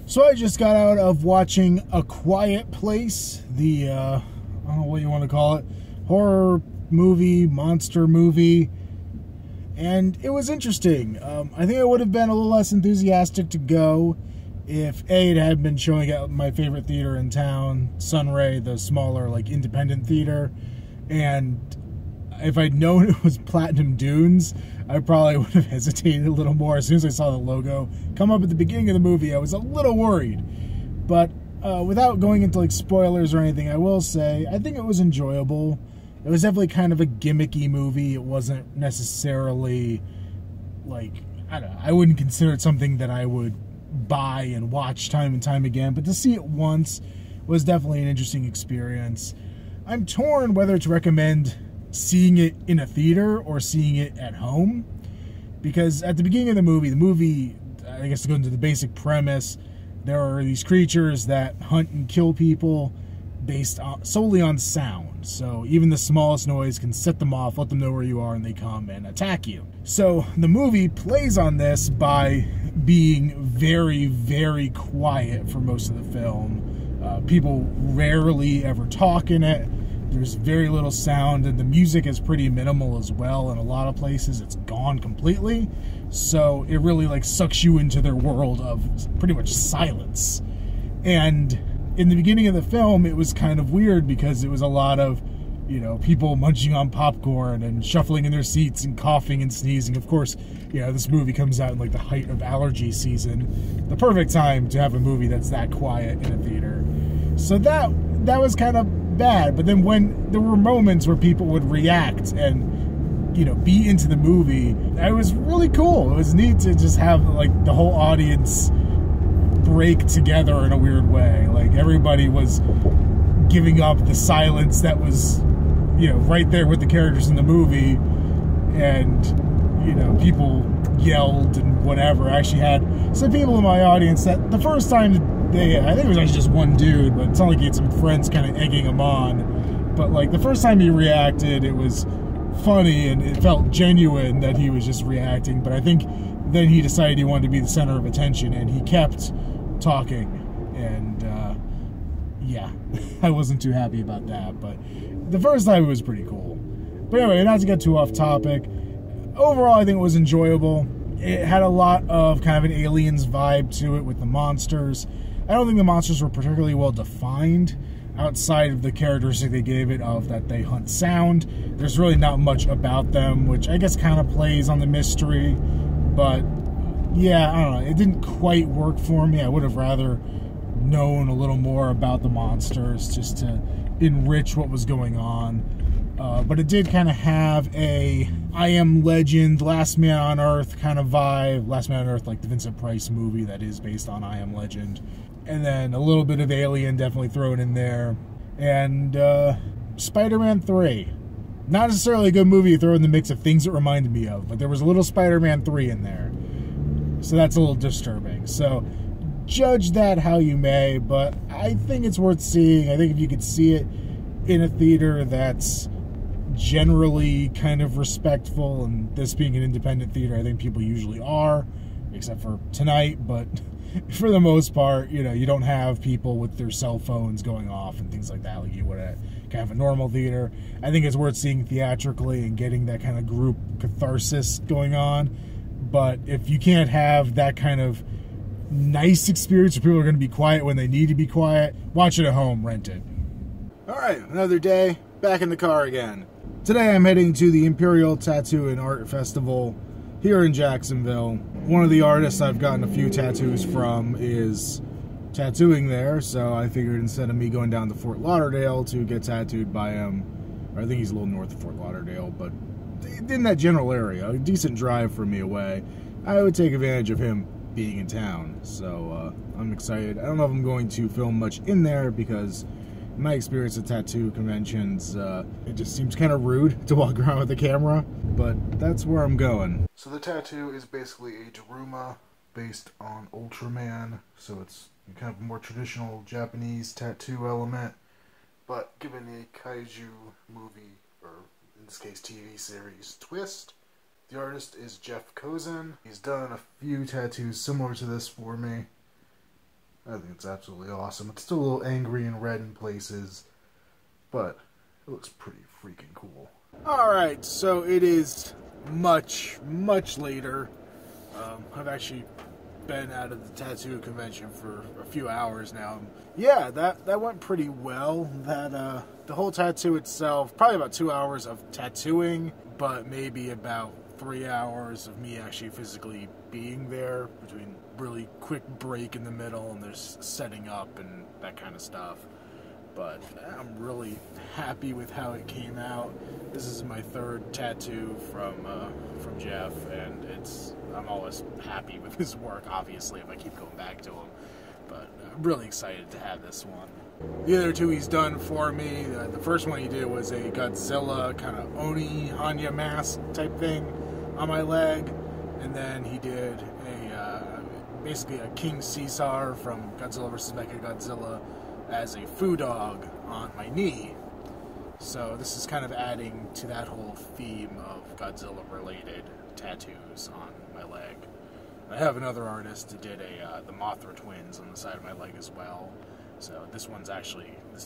So I just got out of watching A Quiet Place, the, I don't know what you want to call it, horror movie, monster movie, and it was interesting. I think I would have been a little less enthusiastic to go if A, it had been showing at my favorite theater in town, Sunray, the smaller, like, independent theater, and if I'd known it was Platinum Dunes, I probably would have hesitated a little more. As soon as I saw the logo come up at the beginning of the movie, I was a little worried. But without going into like spoilers or anything, I will say I think it was enjoyable. It was definitely kind of a gimmicky movie. It wasn't necessarily like, I don't know, I wouldn't consider it something that I would buy and watch time and time again. But to see it once was definitely an interesting experience. I'm torn whether to recommend seeing it in a theater or seeing it at home, because at the beginning of the movie, I guess to go into the basic premise, there are these creatures that hunt and kill people based solely on sound. So even the smallest noise can set them off, let them know where you are, and they come and attack you. So the movie plays on this by being very, very quiet for most of the film. People rarely ever talk in it. There's very little sound, and the music is pretty minimal as well. In a lot of places, it's gone completely. So it really like sucks you into their world of pretty much silence. And in the beginning of the film, it was kind of weird because it was a lot of, you know, people munching on popcorn and shuffling in their seats and coughing and sneezing. Of course, you know, this movie comes out in like the height of allergy season. The perfect time to have a movie that's that quiet in a theater. So that was kind of bad. But then when there were moments where people would react and, you know, be into the movie, it was really cool. It was neat to just have like the whole audience break together in a weird way. Like everybody was giving up the silence that was, you know, right there with the characters in the movie, and, you know, people yelled and whatever. I actually had some people in my audience that the first time I think it was actually just one dude, but it sounded like he had some friends kind of egging him on. But like the first time he reacted, it was funny and it felt genuine that he was just reacting. But I think then he decided he wanted to be the center of attention, and he kept talking. And yeah, I wasn't too happy about that. But the first time it was pretty cool. But anyway, not to get too off topic, overall I think it was enjoyable. It had a lot of kind of an Aliens vibe to it with the monsters. I don't think the monsters were particularly well defined outside of the characteristic they gave it of that they hunt sound. There's really not much about them, which I guess kind of plays on the mystery. But yeah, I don't know. It didn't quite work for me. I would have rather known a little more about the monsters just to enrich what was going on. But it did kind of have a I Am Legend, Last Man on Earth kind of vibe. Last Man on Earth, like the Vincent Price movie that is based on I Am Legend. And then a little bit of Alien definitely thrown in there. And Spider-Man 3. Not necessarily a good movie to throw in the mix of things it reminded me of, but there was a little Spider-Man 3 in there. So that's a little disturbing. So judge that how you may, but I think it's worth seeing. I think if you could see it in a theater that's generally kind of respectful, and this being an independent theater, I think people usually are, except for tonight, but for the most part, you know, you don't have people with their cell phones going off and things like that like you would at kind of a normal theater. I think it's worth seeing theatrically and getting that kind of group catharsis going on. But if you can't have that kind of nice experience where people are going to be quiet when they need to be quiet, watch it at home, rent it. Alright, another day, back in the car again. Today I'm heading to the Imperial Tattoo and Art Festival here in Jacksonville. One of the artists I've gotten a few tattoos from is tattooing there, so I figured instead of me going down to Fort Lauderdale to get tattooed by him, or I think he's a little north of Fort Lauderdale, but in that general area, a decent drive from me away, I would take advantage of him being in town. So I'm excited. I don't know if I'm going to film much in there because in my experience at tattoo conventions, it just seems kind of rude to walk around with a camera, but that's where I'm going. So the tattoo is basically a Daruma based on Ultraman, so it's kind of a more traditional Japanese tattoo element, but given a kaiju movie, or in this case TV series, twist. The artist is Jeff Cozen. He's done a few tattoos similar to this for me. I think it's absolutely awesome. It's still a little angry and red in places, but it looks pretty freaking cool. Alright, so it is much, much later. I've actually been out of the tattoo convention for a few hours now. Yeah, that went pretty well. The whole tattoo itself, probably about 2 hours of tattooing, but maybe about 3 hours of me actually physically being there, between really quick break in the middle and there's setting up and that kind of stuff. But I'm really happy with how it came out. This is my third tattoo from Jeff, and I'm always happy with his work, obviously, if I keep going back to him. But I'm really excited to have this one. The other two he's done for me, the first one he did was a Godzilla kind of Oni Hanya mask type thing on my leg, and then he did basically a King Caesar from Godzilla vs. Mechagodzilla as a foo dog on my knee. So this is kind of adding to that whole theme of Godzilla-related tattoos on my leg. I have another artist who did the Mothra twins on the side of my leg as well. So this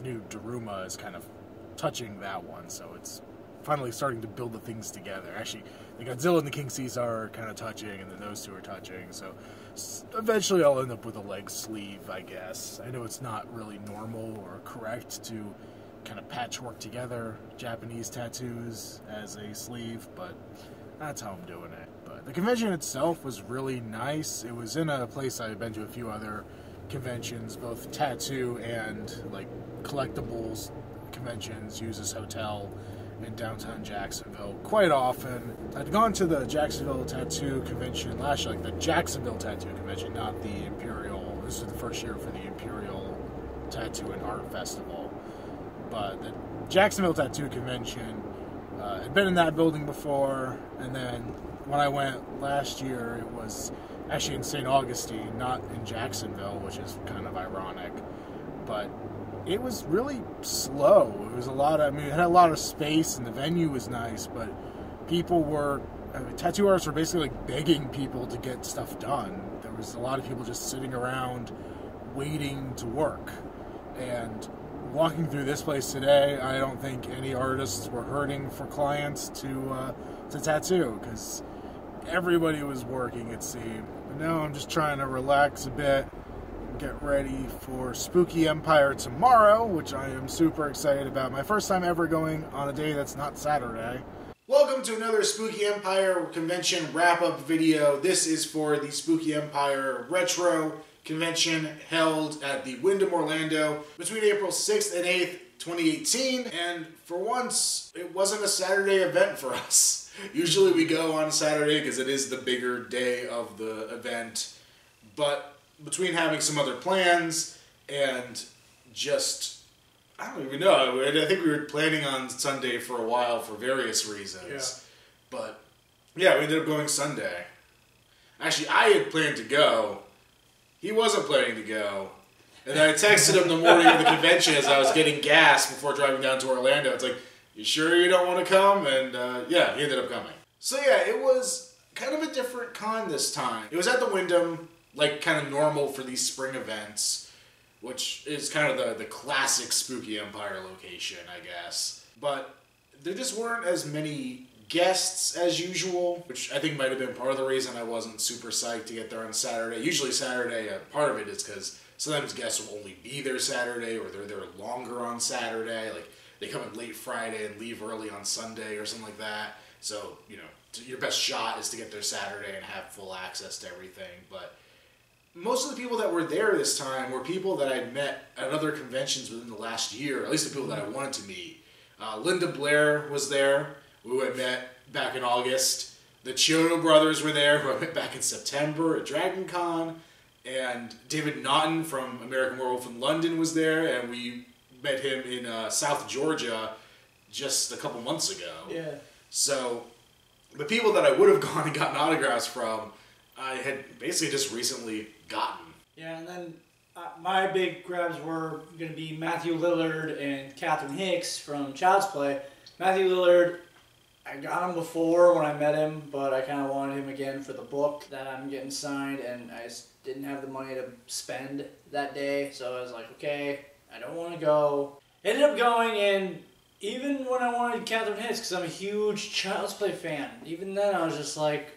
new Daruma is kind of touching that one, so it's finally starting to build the things together. Actually, the Godzilla and the King Caesar are kind of touching, and then those two are touching, so eventually I'll end up with a leg sleeve, I guess. I know it's not really normal or correct to kind of patchwork together Japanese tattoos as a sleeve, but that's how I'm doing it. But the convention itself was really nice. It was in a place I've been to a few other conventions, both tattoo and like collectibles conventions, use this hotel in downtown Jacksonville quite often. I'd gone to the Jacksonville Tattoo Convention last year, like the Jacksonville Tattoo Convention, not the Imperial. This was the first year for the Imperial Tattoo and Art Festival. But the Jacksonville Tattoo Convention, I'd been in that building before, and then when I went last year, it was actually in St. Augustine, not in Jacksonville, which is kind of ironic. But it was really slow. It was it had a lot of space, and the venue was nice, but tattoo artists were basically like begging people to get stuff done. There was a lot of people just sitting around waiting to work. And walking through this place today, I don't think any artists were hurting for clients to tattoo, because everybody was working, it seemed. But now I'm just trying to relax a bit, get ready for Spooky Empire tomorrow, which I am super excited about. My first time ever going on a day that's not Saturday. Welcome to another Spooky Empire convention wrap-up video. This is for the Spooky Empire Retro Convention held at the Wyndham Orlando between April 6th and 8th, 2018. And for once, it wasn't a Saturday event for us. Usually we go on a Saturday because it is the bigger day of the event. But between having some other plans and just, I don't even know. I think we were planning on Sunday for a while for various reasons. Yeah. But yeah, we ended up going Sunday. Actually, I had planned to go. He wasn't planning to go. And then I texted him the morning of the convention as I was getting gas before driving down to Orlando. It's like, you sure you don't want to come? And yeah, he ended up coming. So yeah, it was kind of a different con this time. It was at the Wyndham, like kind of normal for these spring events, which is kind of the classic Spooky Empire location, I guess. But there just weren't as many guests as usual, which I think might have been part of the reason I wasn't super psyched to get there on Saturday. Usually Saturday, part of it is because sometimes guests will only be there Saturday, or they're there longer on Saturday. Like, they come in late Friday and leave early on Sunday or something like that. So, you know, your best shot is to get there Saturday and have full access to everything. But most of the people that were there this time were people that I'd met at other conventions within the last year, at least the people that I wanted to meet. Linda Blair was there, who I met back in August. The Chiodo brothers were there, who I met back in September at Dragon Con. And David Naughton from American Werewolf in London was there, and we met him in South Georgia just a couple months ago. Yeah. So the people that I would have gone and gotten autographs from, I had basically just recently gotten. Yeah, and then my big grabs were going to be Matthew Lillard and Catherine Hicks from Child's Play. Matthew Lillard, I got him before when I met him, but I kind of wanted him again for the book that I'm getting signed, and I just didn't have the money to spend that day, so I was like, okay, I don't want to go. Ended up going, and even when I wanted Catherine Hicks, because I'm a huge Child's Play fan, even then I was just like,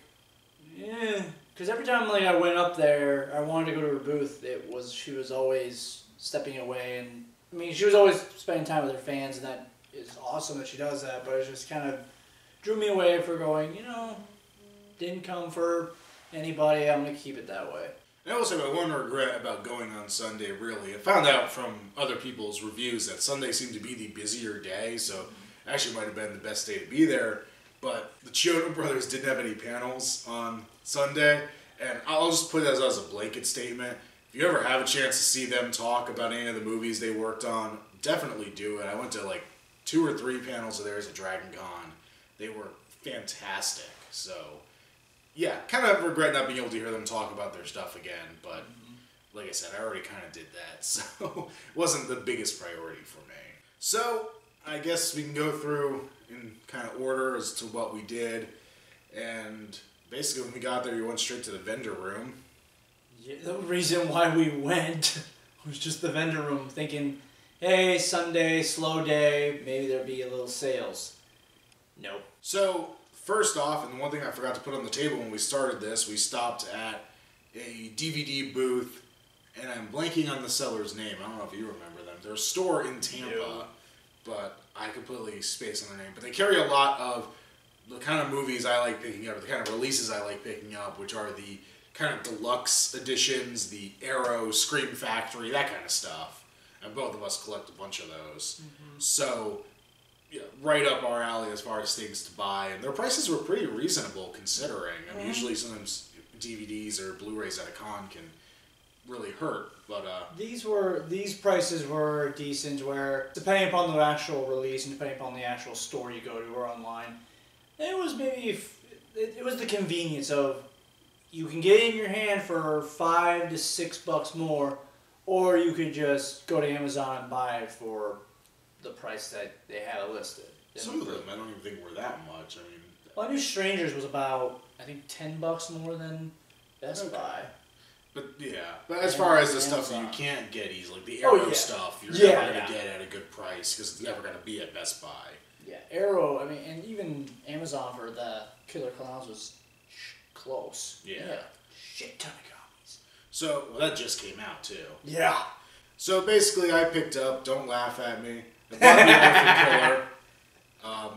because every time like I went up there, I wanted to go to her booth. She was always stepping away, and I mean she was always spending time with her fans, and that is awesome that she does that. But it just kind of drew me away for going. Didn't come for anybody. I'm gonna keep it that way. I also have one regret about going on Sunday, really. I found out from other people's reviews that Sunday seemed to be the busier day, so actually might have been the best day to be there. But the Chiodo brothers didn't have any panels on Sunday, and I'll just put it as a blanket statement. If you ever have a chance to see them talk about any of the movies they worked on, definitely do it. I went to like 2 or 3 panels of theirs at Dragon Con. They were fantastic, so... yeah, kind of regret not being able to hear them talk about their stuff again, but like I said, I already kind of did that, so it wasn't the biggest priority for me. So, I guess we can go through in kind of order as to what we did, and basically when we got there, we went straight to the vendor room. Yeah, the reason why we went was just the vendor room, thinking, hey, Sunday, slow day, maybe there'll be a little sales. Nope. So, first off, and one thing I forgot to put on the table when we started this, we stopped at a DVD booth, and I'm blanking on the seller's name. I don't know if you remember them. They're a store in Tampa, but I completely spaced on their name. But they carry a lot of the kind of movies I like picking up, the kind of releases I like picking up, which are the kind of deluxe editions, the Arrow, Scream Factory, that kind of stuff. And both of us collect a bunch of those. So... yeah, right up our alley as far as things to buy, and their prices were pretty reasonable considering. I mean, usually sometimes DVDs or Blu-rays at a con can really hurt, but these prices were decent. Where depending upon the actual release and depending upon the actual store you go to or online, it was maybe it was the convenience of you can get it in your hand for $5 to $6 more, or you could just go to Amazon and buy it for the price that they had it listed. Some of them I don't even think were that much. I mean, well, I knew Strangers was about, I think, $10 more than Best Buy. But as far as the stuff that you can't get easily, like the Arrow stuff, you're never going to get at a good price because it's never going to be at Best Buy. Yeah, Arrow, I mean, and even Amazon for the Killer Clowns was close. Yeah. Shit ton of copies. So, that just came out too. Yeah. So basically I picked up, don't laugh at me, the Barbie Orphan Killer.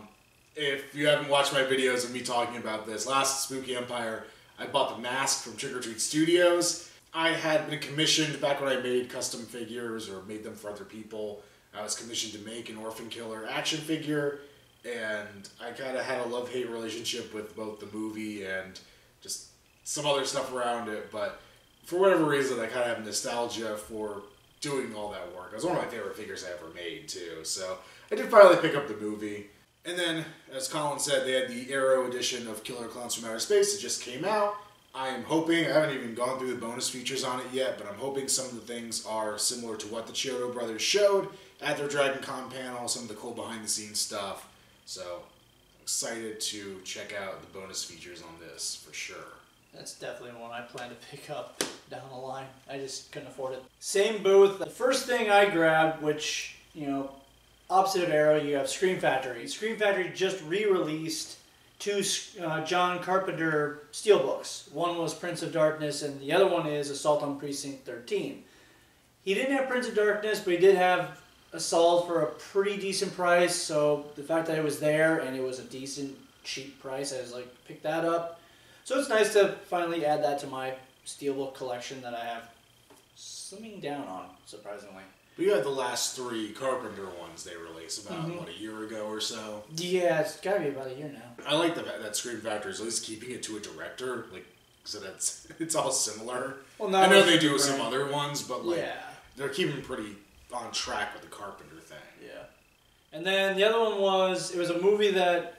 If you haven't watched my videos of me talking about this, last Spooky Empire, I bought the mask from Trick or Treat Studios. I had been commissioned back when I made custom figures or made them for other people. I was commissioned to make an Orphan Killer action figure, and I kind of had a love-hate relationship with both the movie and just some other stuff around it, but for whatever reason I kind of have nostalgia for doing all that work. It was one of my favorite figures I ever made, too. So I did finally pick up the movie. And then, as Colin said, they had the Arrow edition of Killer Clowns from Outer Space. It just came out. I am hoping, I haven't even gone through the bonus features on it yet, but I'm hoping some of the things are similar to what the Chiodo brothers showed at their Dragon Con panel, some of the cool behind-the-scenes stuff. So, I'm excited to check out the bonus features on this, for sure. That's definitely one I plan to pick up down the line. I just couldn't afford it. Same booth. The first thing I grabbed, which, opposite of Arrow, you have Scream Factory. Scream Factory just re-released 2 John Carpenter steelbooks. One was Prince of Darkness, and the other one is Assault on Precinct 13. He didn't have Prince of Darkness, but he did have Assault for a pretty decent price, so the fact that it was there and it was a decent, cheap price, I was like, pick that up. So it's nice to finally add that to my steelbook collection that I have slimming down on, surprisingly. But you had the last 3 Carpenter ones they released about, what, a year ago or so? Yeah, it's gotta be about a year now. I like that Scream Factory is at least keeping it to a director, so that's it's all similar. Well, I know they do some other ones, but they're keeping pretty on track with the Carpenter thing. Yeah. And then the other one was, it was a movie that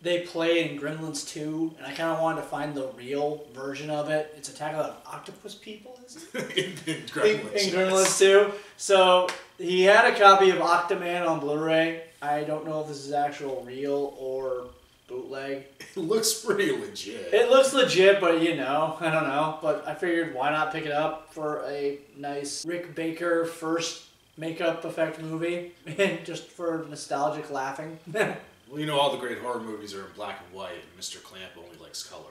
they played in Gremlins 2, and I kind of wanted to find the real version of it. It's Attack of the Octopus People, is it? in Gremlins. In Gremlins 2. So, he had a copy of Octoman on Blu-ray. I don't know if this is actual real or bootleg. It looks pretty legit. It looks legit, but you know, I don't know. But I figured why not pick it up for a nice Rick Baker first makeup effect movie, and just for nostalgic laughing. Well, you know, all the great horror movies are in black and white, and Mr. Clamp only likes color.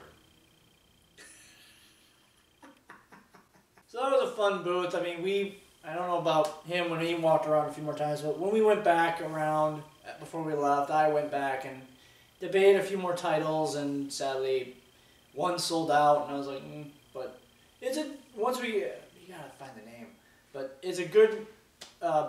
So that was a fun booth. I mean, I don't know about him when he walked around a few more times, but when we went back around before we left, I went back and debated a few more titles, and sadly, one sold out, and I was like, but you gotta find the name, but it's a good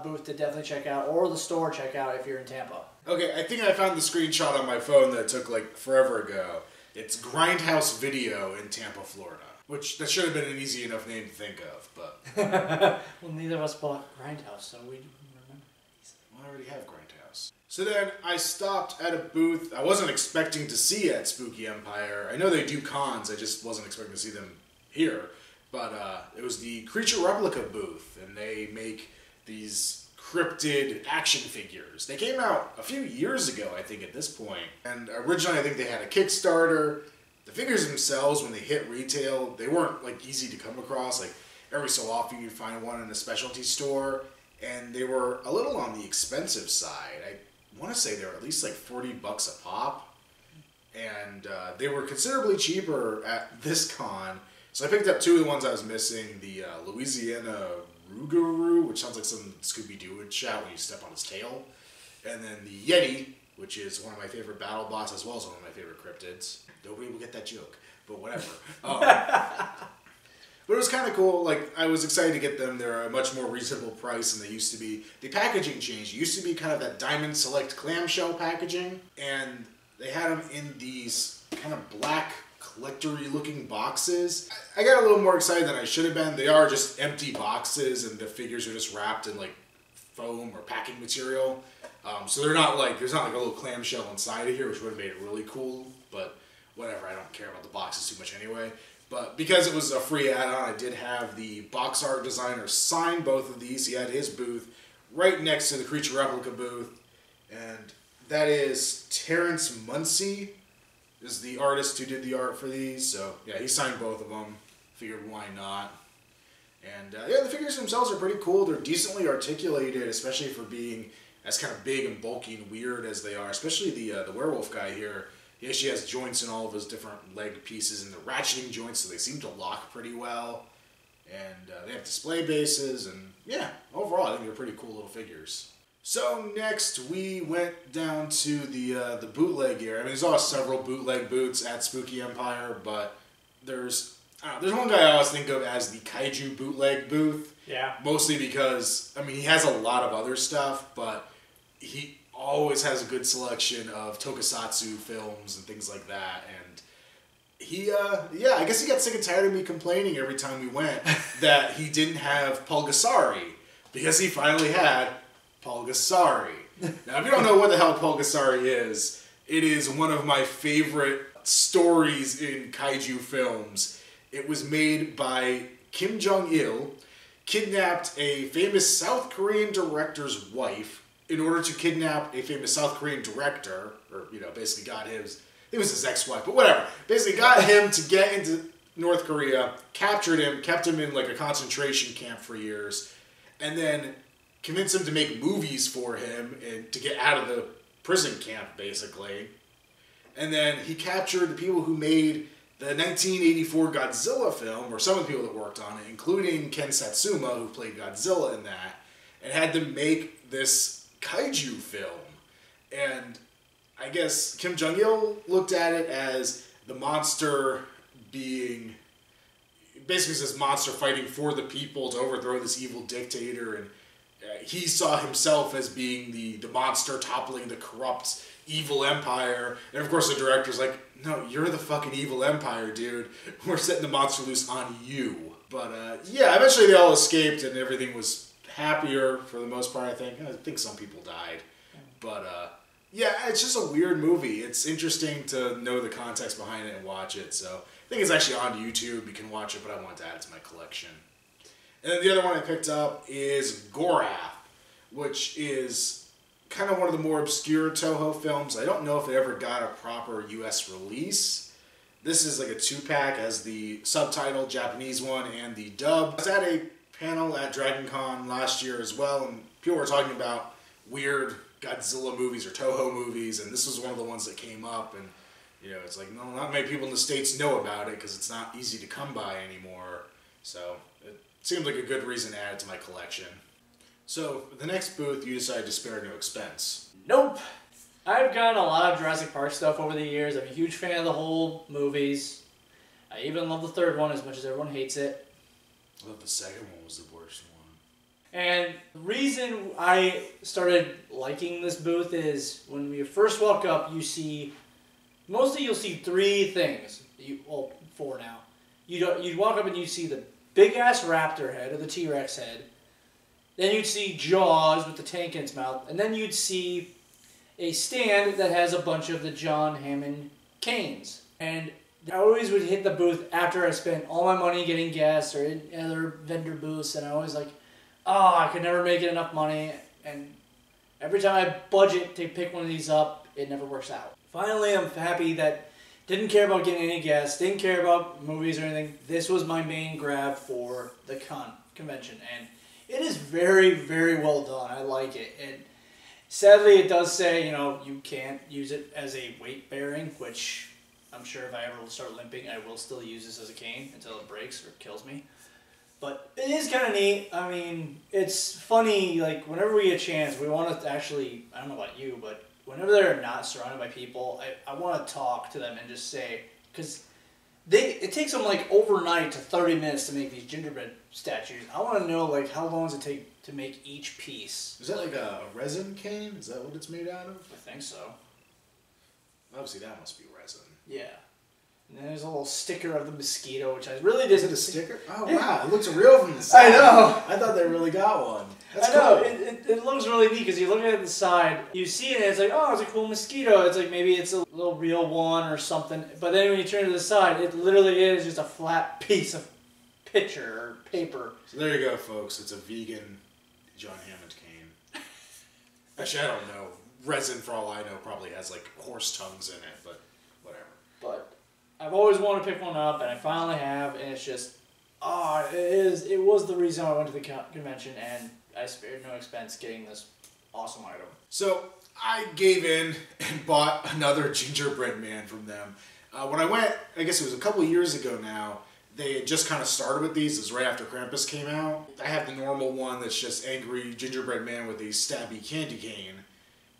booth to definitely check out, or the store check out if you're in Tampa. Okay, I think I found the screenshot on my phone that took like forever ago. It's Grindhouse Video in Tampa, Florida. Which, that should have been an easy enough name to think of, but... Well, neither of us bought Grindhouse, so we remember. Well, I already have Grindhouse. So then, I stopped at a booth I wasn't expecting to see at Spooky Empire. I know they do cons, I just wasn't expecting to see them here. But it was the Creature Replica booth, and they make these cryptid action figures. They came out a few years ago, I think, at this point. And originally, I think they had a Kickstarter. The figures themselves, when they hit retail, they weren't like easy to come across. Like every so often you'd find one in a specialty store, and they were a little on the expensive side. I want to say they were at least like $40 a pop, and they were considerably cheaper at this con. So I picked up two of the ones I was missing: the Louisiana Rougarou, which sounds like some Scooby-Doo would shout when you step on his tail, and then the Yeti, which is one of my favorite battle bots as well as one of my favorite cryptids. Nobody will get that joke, but whatever. But it was kind of cool. Like, I was excited to get them. They're a much more reasonable price than they used to be. The packaging changed. It used to be kind of that Diamond Select clamshell packaging, and they had them in these kind of black collector-y looking boxes. I got a little more excited than I should have been. They are just empty boxes, and the figures are just wrapped in like foam or packing material. So they're not like, there's not like a little clamshell inside of here, which would have made it really cool, but whatever, I don't care about the boxes too much anyway. But because it was a free add-on, I did have the box art designer sign both of these. He had his booth right next to the Creature Replica booth, and that is Terrence Muncie is the artist who did the art for these. So yeah, he signed both of them. Figured why not. And yeah, the figures themselves are pretty cool. They're decently articulated, especially for being as kind of big and bulky and weird as they are. Especially the werewolf guy here. He actually has joints in all of his different leg pieces, and they're ratcheting joints, so they seem to lock pretty well. And they have display bases, and yeah, overall I think they're pretty cool little figures. So next we went down to the bootleg area. I mean, there's always several bootleg booths at Spooky Empire, but there's one guy I always think of as the Kaiju bootleg booth. Yeah. Mostly because, I mean, he has a lot of other stuff, but he always has a good selection of tokusatsu films and things like that. And he, yeah, I guess he got sick and tired of me complaining every time we went that he didn't have Pulgasari, because he finally had Pulgasari. Now, if you don't know what the hell Pulgasari is, it is one of my favorite stories in kaiju films. It was made by Kim Jong-il, kidnapped a famous South Korean director's wife in order to kidnap a famous South Korean director, or, you know, basically got his, it was his ex-wife, but whatever. Basically got him to get into North Korea, captured him, kept him in like a concentration camp for years, and then convinced him to make movies for him and to get out of the prison camp, basically. And then he captured the people who made the 1984 Godzilla film, or some of the people that worked on it, including Ken Satsuma, who played Godzilla in that, and had them make this kaiju film. And I guess Kim Jong-il looked at it as the monster being, basically this monster fighting for the people to overthrow this evil dictator, and he saw himself as being the monster toppling the corrupt evil empire. And of course the director's like, no, you're the fucking evil empire, dude. We're setting the monster loose on you. But yeah, eventually they all escaped and everything was happier for the most part, I think. I think some people died. But yeah, it's just a weird movie. It's interesting to know the context behind it and watch it. So I think it's actually on YouTube. You can watch it, but I want to add it to my collection. And then the other one I picked up is Gorath, which is kind of one of the more obscure Toho films. I don't know if it ever got a proper US release. This is like a 2-pack, as the subtitle, Japanese one, and the dub. I was at a panel at Dragon Con last year as well, and people were talking about weird Godzilla movies or Toho movies, and this was one of the ones that came up, and you know, it's like, no, not many people in the States know about it because it's not easy to come by anymore. So it seemed like a good reason to add it to my collection. So the next booth, you decided to spare no expense. Nope. I've gotten a lot of Jurassic Park stuff over the years. I'm a huge fan of the whole movies. I even love the third one as much as everyone hates it. I thought the second one was the worst one. And the reason I started liking this booth is when you first walk up, you see, mostly you'll see 3 things. Well, 4 now. You'd walk up and you'd see the big-ass raptor head, or the T-Rex head. Then you'd see Jaws with the tank in its mouth. And then you'd see a stand that has a bunch of the John Hammond canes. And I always would hit the booth after I spent all my money getting gas or in other vendor booths, and I always like, oh, I could never make it enough money, and every time I budget to pick one of these up, it never works out. Finally, I'm happy that didn't care about getting any gas, didn't care about movies or anything. This was my main grab for the convention, and it is very, very well done. I like it. And sadly, it does say, you know, you can't use it as a weight bearing, which I'm sure if I ever start limping, I will still use this as a cane until it breaks or kills me. But it is kind of neat. I mean, it's funny, like, whenever we get a chance, we want to actually, I don't know about you, but whenever they're not surrounded by people, I want to talk to them and just say, because it takes them, like, overnight to 30 minutes to make these gingerbread statues. I want to know, like, how long does it take to make each piece? Is that like a resin cane? Is that what it's made out of? I think so. Obviously, that must be resin. Yeah. And then there's a little sticker of the mosquito, which I really didn't... Is it a sticker? Oh, yeah. Wow. It looks real from the side. I know. I thought they really got one. That's I know. cool. It looks really neat because you look at the side, you see it, and it's like, oh, it's a cool mosquito. It's like maybe it's a little real one or something. But then when you turn to the side, it literally is just a flat piece of picture or paper. So there you go, folks. It's a vegan John Hammond cane. Actually, I don't know. Resin, for all I know, probably has like horse tongues in it, but whatever. But I've always wanted to pick one up, and I finally have, and it's just, it was the reason I went to the convention, and I spared no expense getting this awesome item. So I gave in and bought another gingerbread man from them. When I went, I guess it was a couple of years ago now, they had just kind of started with these. It was right after Krampus came out. I have the normal one that's just angry gingerbread man with a stabby candy cane.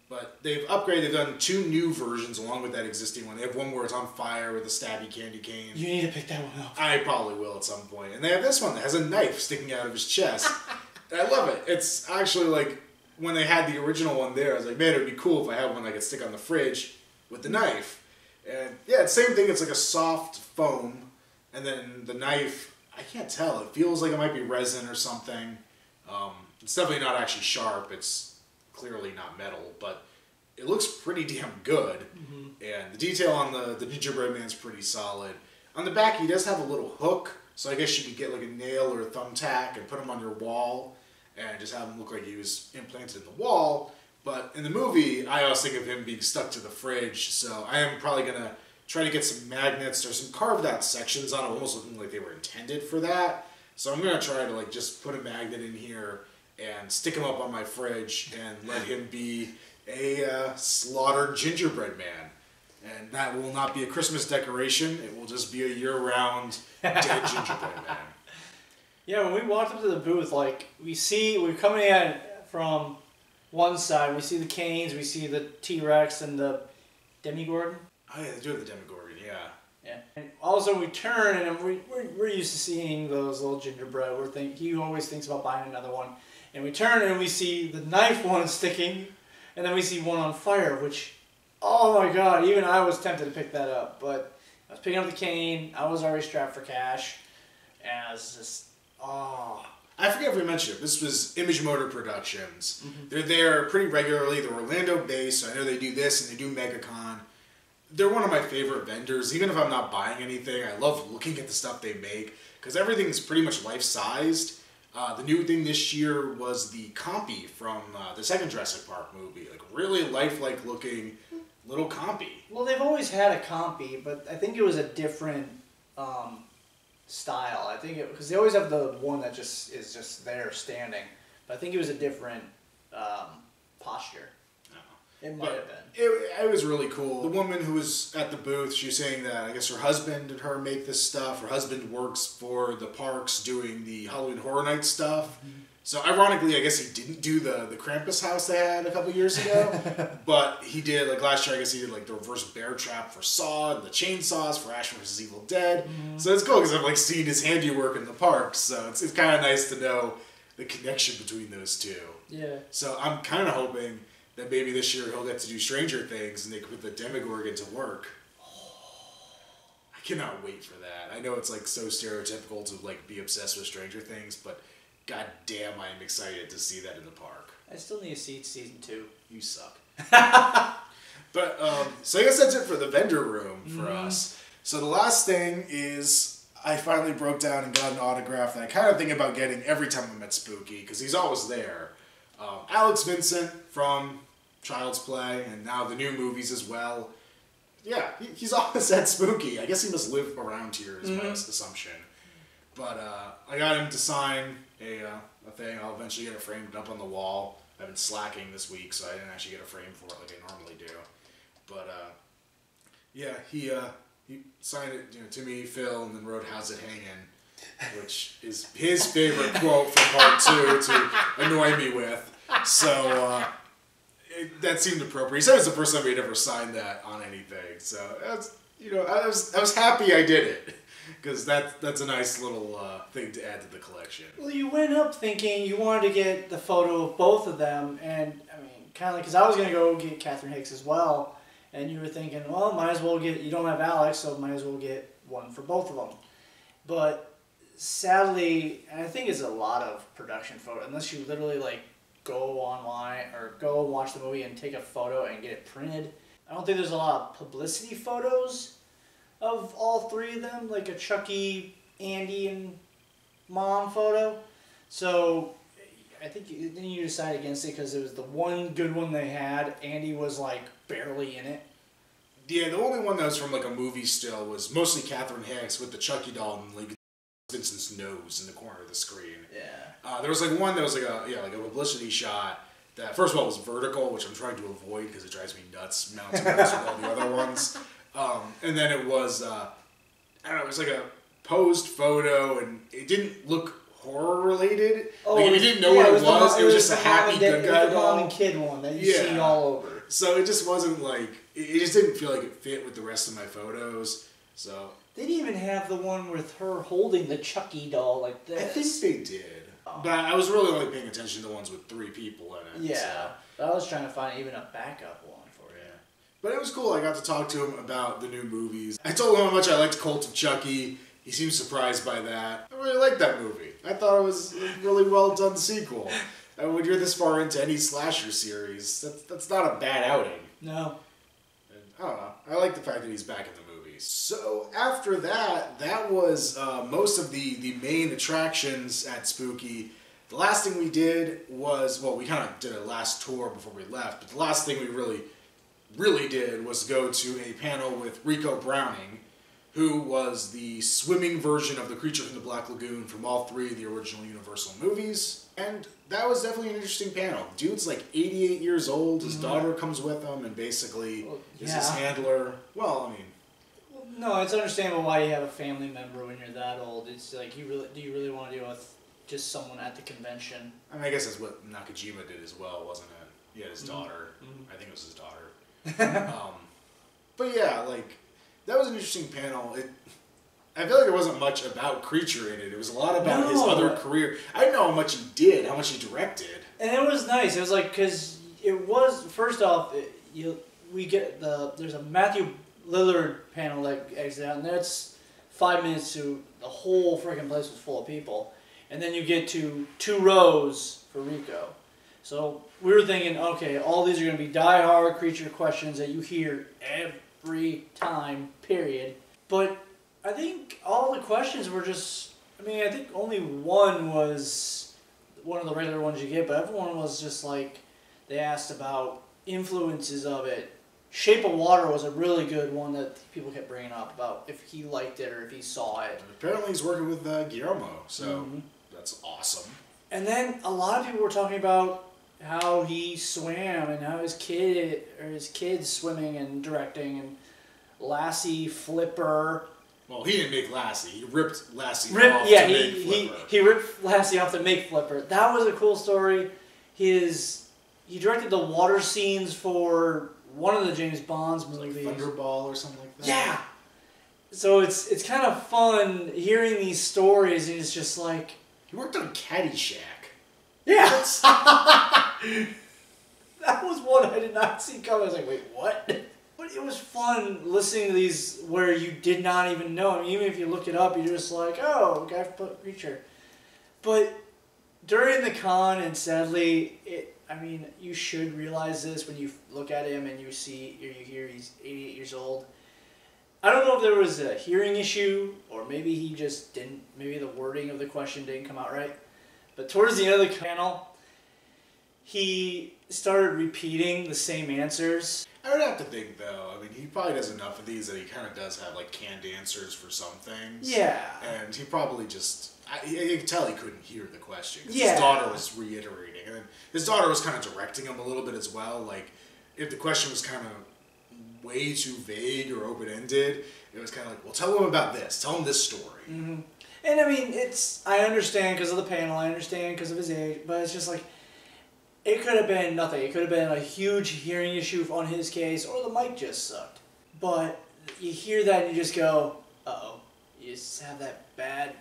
But they've upgraded. They've done 2 new versions along with that existing one. They have one where it's on fire with a stabby candy cane. You need to pick that one up. I probably will at some point. And they have this one that has a knife sticking out of his chest. I love it. It's actually like, when they had the original one there, I was like, man, it would be cool if I had one I could stick on the fridge with the knife. And yeah, it's the same thing. It's like a soft foam. And then the knife, I can't tell. It feels like it might be resin or something. It's definitely not actually sharp. It's clearly not metal, but it looks pretty damn good. Mm-hmm. And the detail on the gingerbread man's pretty solid. On the back, he does have a little hook, so I guess you could get like a nail or a thumbtack and put him on your wall and just have him look like he was implanted in the wall. But in the movie, I always think of him being stuck to the fridge, so I am probably going to try to get some magnets. There's some carved out sections on it, almost looking like they were intended for that. So I'm going to try to like just put a magnet in here and stick him up on my fridge and let him be a slaughtered gingerbread man. And that will not be a Christmas decoration. It will just be a year-round dead gingerbread man. Yeah, when we walked up to the booth, like, we're coming in from one side, we see the canes, we see the T-Rex and the Demogorgon. Oh yeah, they do have the Demogorgon, yeah. Yeah. And also we turn, and we're used to seeing those little gingerbread. He always thinks about buying another one. And we turn and we see the knife one sticking, and then we see one on fire, which, oh my god, even I was tempted to pick that up. But I was picking up the cane, I was already strapped for cash, and I was just, oh. I forget if we mentioned it. This was Image Motor Productions. Mm-hmm. They're there pretty regularly. They're Orlando-based, so I know they do this and they do MegaCon. They're one of my favorite vendors. Even if I'm not buying anything, I love looking at the stuff they make, because everything's pretty much life-sized. The new thing this year was the compy from the second Jurassic Park movie. Like, really lifelike looking little compy. Well, they've always had a compy, but I think it was a different style. I think it, because they always have the one that just is just there standing. But I think it was a different posture. It might have been. It was really cool. The woman who was at the booth, she was saying that I guess her husband and her make this stuff. Her husband works for the parks doing the Halloween Horror Nights stuff. Mm-hmm. So ironically, I guess he didn't do the Krampus house they had a couple years ago. But he did, like last year, I guess he did like the reverse bear trap for Saw and the chainsaws for Ash vs. Evil Dead. Mm-hmm. So it's cool because I've like seen his handiwork in the parks. So it's kind of nice to know the connection between those two. Yeah. So I'm kind of hoping that maybe this year he'll get to do Stranger Things and they can put the Demogorgon to work. I cannot wait for that. I know it's like so stereotypical to like be obsessed with Stranger Things, but god damn, I am excited to see that in the park. I still need to see season 2. You suck. But so I guess that's it for the vendor room for us. So the last thing is I finally broke down and got an autograph that I kind of think about getting every time I'm at Spooky because he's always there. Alex Vincent from Child's Play, and now the new movies as well. Yeah, he's always at Spooky. I guess he must live around here is my assumption. But I got him to sign a thing. I'll eventually get it framed up on the wall. I've been slacking this week, so I didn't actually get a frame for it like I normally do. But yeah, he signed it to me, Phil, and then wrote "How's it hanging," which is his favorite quote from part 2 to annoy me with. So that seemed appropriate. He said it's the first time he'd ever signed that on anything. So that's, I was happy I did it because that's a nice little thing to add to the collection. Well, you went up thinking you wanted to get the photo of both of them, and I mean, kind of like because I was gonna go get Catherine Hicks as well, and you were thinking, well, might as well get. You don't have Alex, so might as well get one for both of them. But sadly, and I think it's a lot of production photo, unless you literally like go online or go and watch the movie and take a photo and get it printed. I don't think there's a lot of publicity photos of all 3 of them, like a Chucky, Andy, and Mom photo. So I think then you decided against it because it was the one good one they had. Andy was like barely in it. Yeah, the only one that was from like a movie still was mostly Catherine Hicks with the Chucky doll and like Vincent's nose in the corner of the screen. Yeah. There was like one that was like a publicity shot that first of all was vertical, which I'm trying to avoid because it drives me nuts mounting those with all the other ones. And then it was I don't know, it was like a posed photo and it didn't look horror related. Oh, like if you didn't know what it was, it was just a happy good guy doll. The mom and kid one that you see all over. So it just wasn't like it just didn't feel like it fit with the rest of my photos. So they didn't even have the one with her holding the Chucky doll like this. I think they did. Oh. But I was really only paying attention to the ones with 3 people in it. Yeah. So. But I was trying to find even a backup one for you. But it was cool. I got to talk to him about the new movies. I told him how much I liked Cult of Chucky. He seemed surprised by that. I really liked that movie. I thought it was a really well done sequel. And when you're this far into any slasher series, that's not a bad outing. No. And I don't know. I like the fact that he's back in the movies. So after that was most of the main attractions at Spooky. The last thing we did was, well, we kind of did a last tour before we left, but the last thing we really did was go to a panel with Rico Browning, who was the swimming version of the creature from the Black Lagoon from all 3 of the original Universal movies. And that was definitely an interesting panel. Dude's like 88 years old, his daughter comes with him and basically is his handler. Well, I mean... No, it's understandable why you have a family member when you're that old. It's like, do you really want to deal with just someone at the convention? I mean, I guess that's what Nakajima did as well, wasn't it? He had his daughter. I think it was his daughter. But yeah, like, that was an interesting panel. I feel like there wasn't much about Creature in it. It was a lot about his other career. I didn't know how much he did, how much he directed. And it was nice. It was like, because it was, first off, there's a Matthew Lillard panel that exits out, and that's 5 minutes to the whole freaking place was full of people. And then you get to 2 rows for Rico. So we were thinking, okay, all these are going to be die-hard Creature questions that you hear every time, period. But I think all the questions were just, I mean, I think only one was one of the regular ones you get, but everyone was just like, they asked about influences of it. Shape of Water was a really good one that people kept bringing up about if he liked it or if he saw it. Apparently he's working with Guillermo, so that's awesome. And then a lot of people were talking about how he swam and how his kids swimming and directing and Lassie, Flipper. Well, he didn't make Lassie. He ripped Lassie off to make Flipper. He ripped Lassie off to make Flipper. That was a cool story. He directed the water scenes for one of the James Bond's movies. Like Thunderball or something like that. Yeah. So it's kind of fun hearing these stories, and it's just like... He worked on Caddyshack. Yeah. That was one I did not see coming. I was like, wait, what? But it was fun listening to these where you did not even know. I mean, even if you look it up, you're just like, oh, guy creature. But during the con, and sadly, you should realize this when you look at him and you hear he's 88 years old. I don't know if there was a hearing issue or maybe he just didn't, maybe the wording of the question didn't come out right. But towards the end of the panel, he started repeating the same answers. I would have to think, though. I mean, he probably does enough of these that he kind of does have, like, canned answers for some things. Yeah. And he probably just... you can tell he couldn't hear the question. Yeah. His daughter was reiterating. And then his daughter was kind of directing him a little bit as well. Like, if the question was kind of way too vague or open-ended, it was kind of like, well, tell him about this. Tell him this story. Mm-hmm. And, I mean, I understand because of the panel. I understand because of his age. But it's just like... It could have been nothing. It could have been a huge hearing issue on his case, or the mic just sucked. But you hear that and you just go, uh-oh. You just have that bad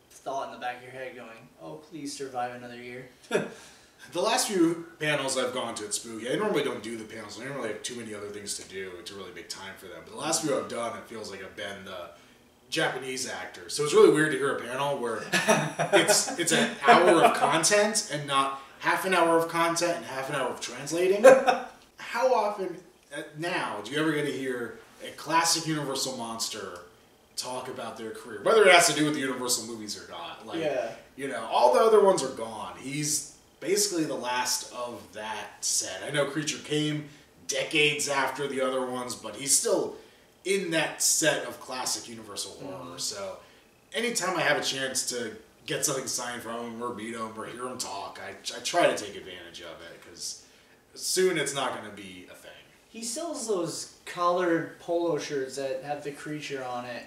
thought in the back of your head going, oh, please survive another year. The last few panels I've gone to at Spooky, I normally don't do the panels. I don't really have too many other things to do to really make time for them. But the last few I've done, it feels like I've been the Japanese actor. So it's really weird to hear a panel where it's an hour of content and not half an hour of content and half an hour of translating. How often now do you ever get to hear a classic Universal monster talk about their career? Whether it has to do with the Universal movies or not. Like, yeah. You know, all the other ones are gone. He's basically the last of that set. I know Creature came decades after the other ones, but he's still in that set of classic Universal horror. So anytime I have a chance to get something signed from him or meet him or hear him talk, I try to take advantage of it because soon it's not going to be a thing. He sells those collared polo shirts that have the creature on it.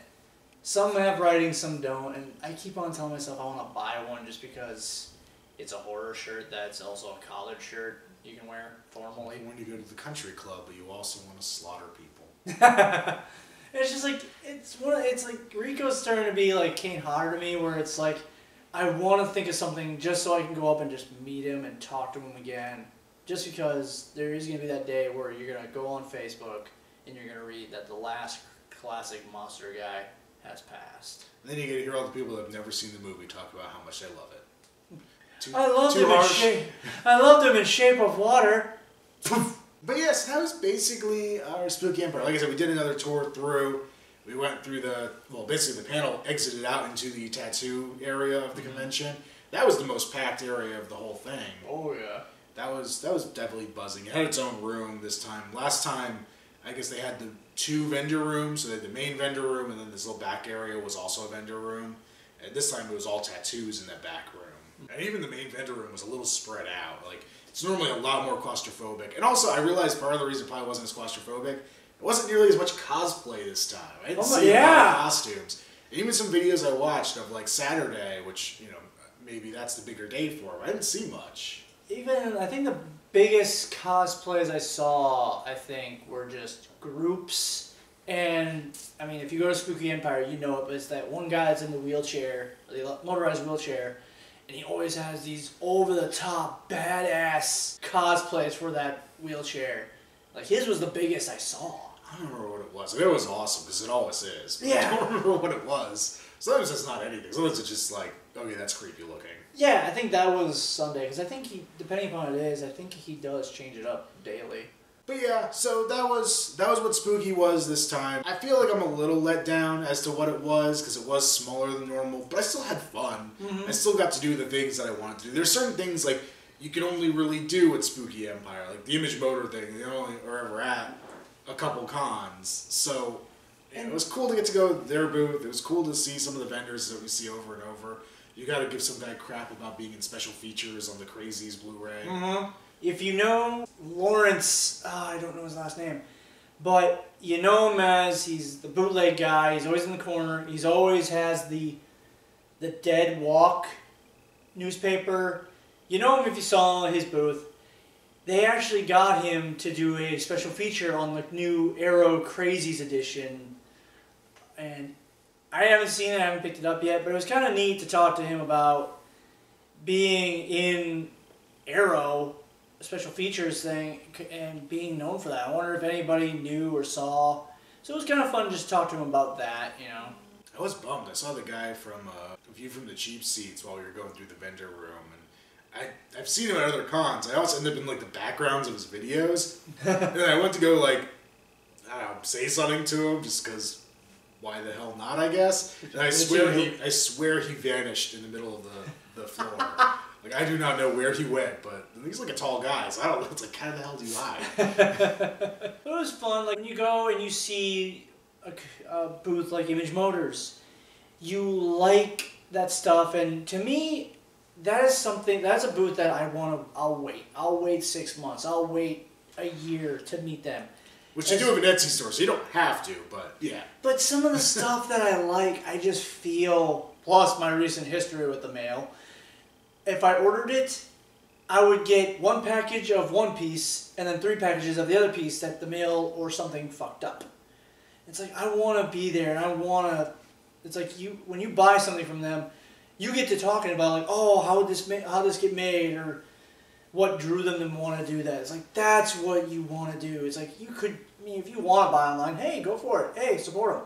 Some have writing, some don't, and I keep on telling myself I want to buy one just because it's a horror shirt that's also a collared shirt you can wear formally. When you go to the country club, but you also want to slaughter people. It's just like, it's like Rico's starting to be like Kane Hodder to me, where it's like, I want to think of something just so I can go up and just meet him and talk to him again. Just because there is going to be that day where you're going to go on Facebook and you're going to read that the last classic monster guy has passed. And then you get to hear all the people that have never seen the movie talk about how much they love it. I loved him in Shape of Water. But yes, that was basically our Spooky Empire. Like I said, we did another tour through. We went through basically the panel exited out into the tattoo area of the convention. That was the most packed area of the whole thing. Oh yeah. That was definitely buzzing. It had its own room this time. Last time, I guess they had the two vendor rooms. So they had the main vendor room, and then this little back area was also a vendor room. And this time it was all tattoos in that back room. And even the main vendor room was a little spread out. Like, it's normally a lot more claustrophobic. And also, I realized part of the reason it probably wasn't as claustrophobic, it wasn't nearly as much cosplay this time. I didn't see a lot of costumes. And even some videos I watched of, like, Saturday, which, you know, maybe that's the bigger day for them. I didn't see much. Even, I think the biggest cosplays I saw, I think, were just groups. And, I mean, if you go to Spooky Empire, you know it, but it's that one guy that's in the wheelchair, the motorized wheelchair, and he always has these over-the-top, badass cosplays for that wheelchair. Like, his was the biggest I saw. I don't remember what it was. I mean, it was awesome, because it always is. But Yeah. I don't remember what it was. Sometimes it's not anything. Sometimes it's just like, okay, that's creepy looking. Yeah, I think that was Sunday, because I think depending upon what it is, I think he does change it up daily. But yeah, so that was what Spooky was this time. I feel like I'm a little let down as to what it was because it was smaller than normal, but I still had fun. I still got to do the things that I wanted to do. There's certain things like you can only really do at Spooky Empire, like the Image Motor thing. They only are ever at a couple cons, so it was cool to get to go to their booth. It was cool to see some of the vendors that we see over and over. You got to give some guy crap about being in special features on the Crazies Blu-ray. If you know Lawrence, I don't know his last name, but you know him as he's the bootleg guy. He's always in the corner. He's always has the Dead Walk newspaper. You know him if you saw his booth. They actually got him to do a special feature on the new Arrow Crazies edition, and I haven't seen it. I haven't picked it up yet, but it was kind of neat to talk to him about being in Arrow special features thing and being known for that. I wonder if anybody knew or saw. So it was kind of fun to just talk to him about that, you know. I was bummed. I saw the guy from View from the Cheap Seats while we were going through the vendor room, and I've seen him at other cons. I also end up in like the backgrounds of his videos, and I went to go like, I don't know, say something to him just because. Why the hell not? I guess. And I swear he vanished in the middle of the floor. Like I do not know where he went, but he's like a tall guy, so I don't know. It's like, how the hell do you hide? It was fun. Like when you go and you see a booth like Image Motors, you like that stuff, and to me, that is something. That's a booth that I want to. I'll wait. I'll wait 6 months. I'll wait a year to meet them. Which you do have an Etsy store, so you don't have to, but yeah. But some of the stuff that I like, I just feel, plus my recent history with the mail, if I ordered it, I would get one package of one piece and then 3 packages of the other piece that the mail or something fucked up. It's like, I want to be there, and I want to, it's like when you buy something from them, you get to talking about like, oh, how did this get made, or what drew them to want to do that. It's like, that's what you want to do. It's like, you could, I mean, if you want to buy online, hey, go for it. Hey, support them.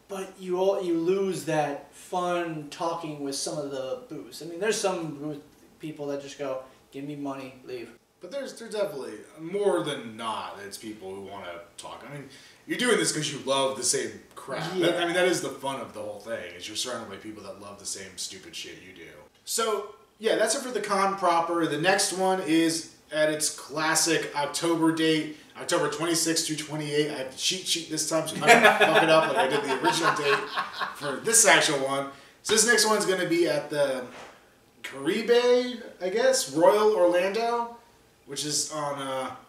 But you lose that fun talking with some of the booths. I mean, there's some booth people that just go, give me money, leave. But there's definitely, more than not, it's people who want to talk. I mean, you're doing this because you love the same crap. Yeah. I mean, that is the fun of the whole thing, is you're surrounded by people that love the same stupid shit you do. So, yeah, that's it for the con proper. The next one is at its classic October date, October 26th through 28th. I have the cheat sheet this time, so I'm not going to fuck it up like I did the original date for this actual one. So this next one's going to be at the Caribe, I guess, Royal Orlando, which is on,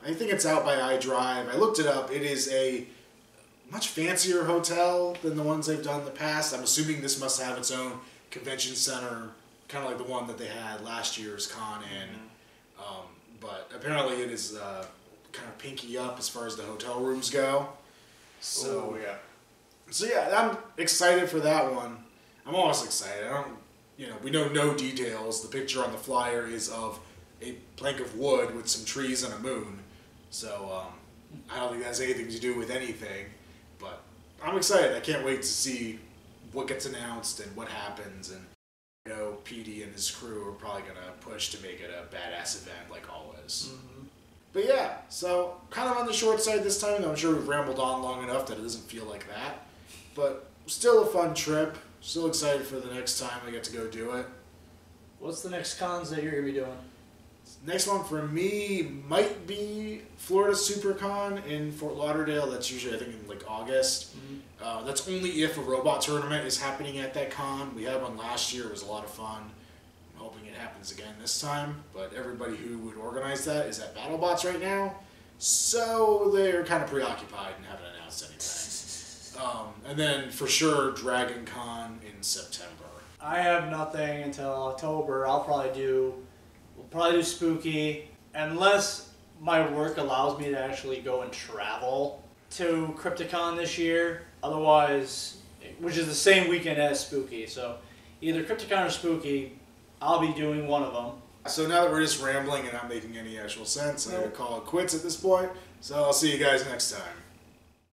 I think it's out by iDrive. I looked it up. It is a much fancier hotel than the ones they've done in the past. I'm assuming this must have its own convention center, kind of like the one that they had last year's con in. But apparently it is kind of pinky up as far as the hotel rooms go. So, yeah. So yeah, I'm excited for that one. I'm always excited. We know no details. The picture on the flyer is of a plank of wood with some trees and a moon. So I don't think that has anything to do with anything. But I'm excited. I can't wait to see what gets announced and what happens. And Petey and his crew are probably going to push to make it a badass event like always. But yeah, so kind of on the short side this time. I'm sure we've rambled on long enough that it doesn't feel like that. But still a fun trip. Still excited for the next time I get to go do it. What's the next cons that you're going to be doing? Next one for me might be Florida SuperCon in Fort Lauderdale. That's usually, I think, in like August. That's only if a robot tournament is happening at that con. We had one last year. It was a lot of fun. I'm hoping it happens again this time. But everybody who would organize that is at BattleBots right now. So they're kind of preoccupied and haven't announced anything. And then for sure, Dragon Con in September. I have nothing until October. We'll probably do Spooky, unless my work allows me to actually go and travel to Crypticon this year. Otherwise, which is the same weekend as Spooky, so either Crypticon or Spooky, I'll be doing one of them. So now that we're just rambling and not making any actual sense, I'm going to call it quits at this point. So I'll see you guys next time.